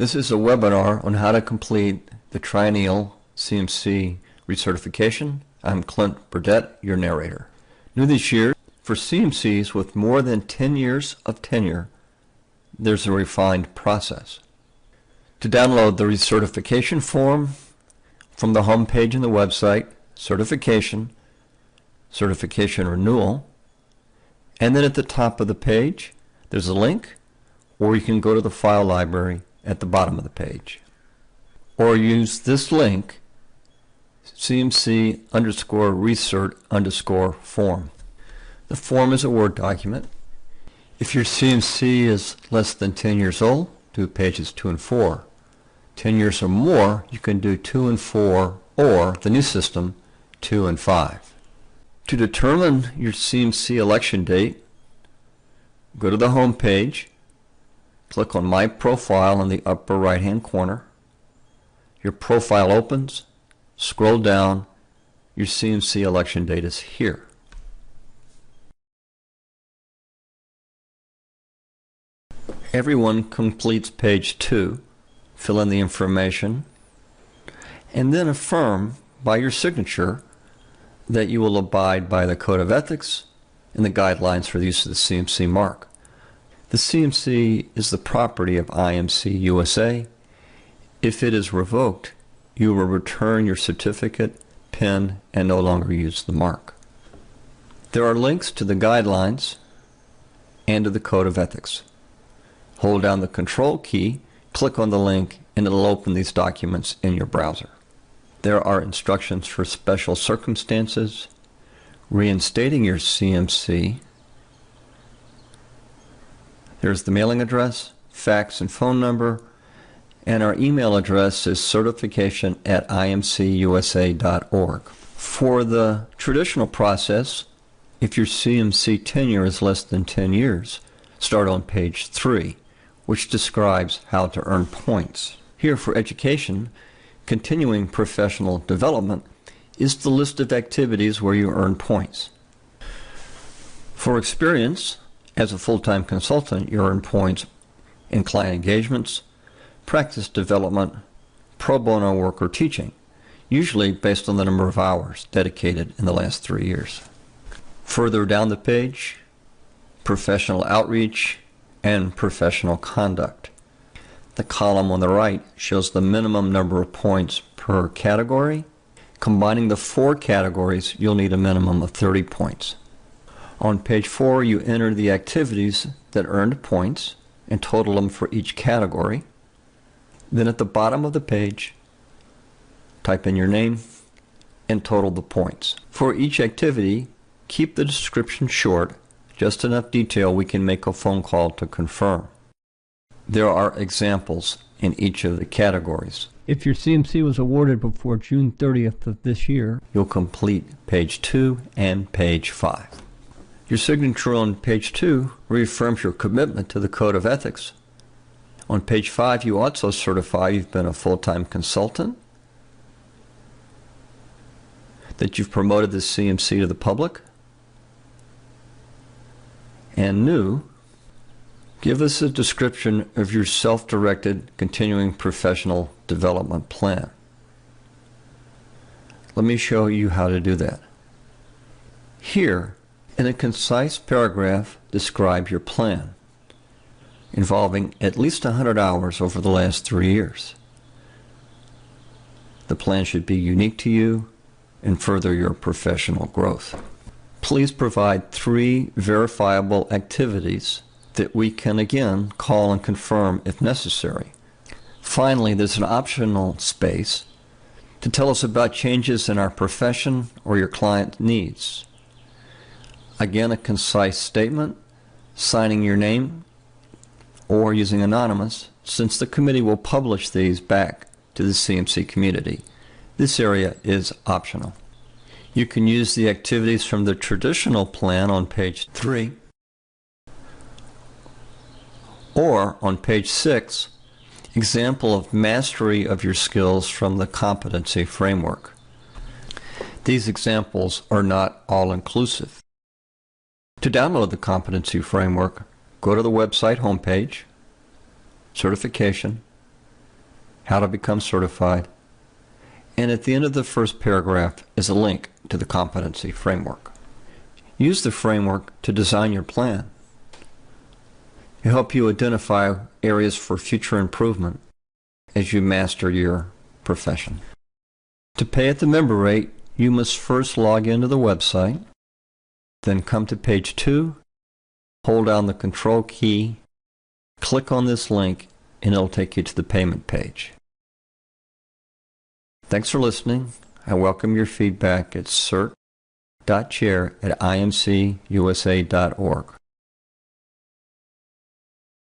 This is a webinar on how to complete the Triennial CMC recertification. I'm Clint Burdett, your narrator. New this year, for CMCs with more than 10 years of tenure, there's a refined process. To download the recertification form from the home page in the website, certification, certification renewal, and then at the top of the page, there's a link, or you can go to the file library at the bottom of the page. Or use this link, CMC_recert_form. The form is a Word document. If your CMC is less than 10 years old, do pages 2 and 4. 10 years or more, you can do 2 and 4, or the new system, 2 and 5. To determine your CMC election date, go to the home page, click on My Profile in the upper right-hand corner. Your profile opens, scroll down, your CMC election date is here. Everyone completes page 2, fill in the information, and then affirm by your signature that you will abide by the Code of Ethics and the guidelines for the use of the CMC mark. The CMC is the property of IMC USA. If it is revoked, you will return your certificate, PIN, and no longer use the mark. There are links to the guidelines and to the Code of Ethics. Hold down the Control key, click on the link, and it will open these documents in your browser. There are instructions for special circumstances, reinstating your CMC. There's the mailing address, fax and phone number, and our email address is certification@imcusa.org. For the traditional process, if your CMC tenure is less than 10 years, start on page 3, which describes how to earn points. Here for education, continuing professional development is the list of activities where you earn points. For experience, as a full-time consultant, you earn points in client engagements, practice development, pro bono work, or teaching, usually based on the number of hours dedicated in the last 3 years. Further down the page, professional outreach and professional conduct. The column on the right shows the minimum number of points per category. Combining the 4 categories, you'll need a minimum of 30 points. On page 4, you enter the activities that earned points and total them for each category. Then at the bottom of the page, type in your name and total the points. For each activity, keep the description short, just enough detail we can make a phone call to confirm. There are examples in each of the categories. If your CMC was awarded before June 30th of this year, you'll complete page 2 and page 5. Your signature on page 2 reaffirms your commitment to the Code of Ethics. On page 5, you also certify you've been a full-time consultant, that you've promoted the CMC to the public, and new, give us a description of your self-directed continuing professional development plan. Let me show you how to do that. Here, in a concise paragraph, describe your plan, involving at least 100 hours over the last 3 years. The plan should be unique to you and further your professional growth. Please provide 3 verifiable activities that we can again call and confirm if necessary. Finally, there's an optional space to tell us about changes in our profession or your client needs. Again, a concise statement, signing your name or using anonymous, since the committee will publish these back to the CMC community. This area is optional. You can use the activities from the traditional plan on page 3, or on page 6, example of mastery of your skills from the competency framework. These examples are not all-inclusive. To download the competency framework, go to the website homepage, Certification, how to become certified, and at the end of the first paragraph is a link to the competency framework. Use the framework to design your plan. It will help you identify areas for future improvement as you master your profession. To pay at the member rate, you must first log into the website, then come to page 2, hold down the control key, click on this link, and it'll take you to the payment page. Thanks for listening. I welcome your feedback at cert.chair@imcusa.org.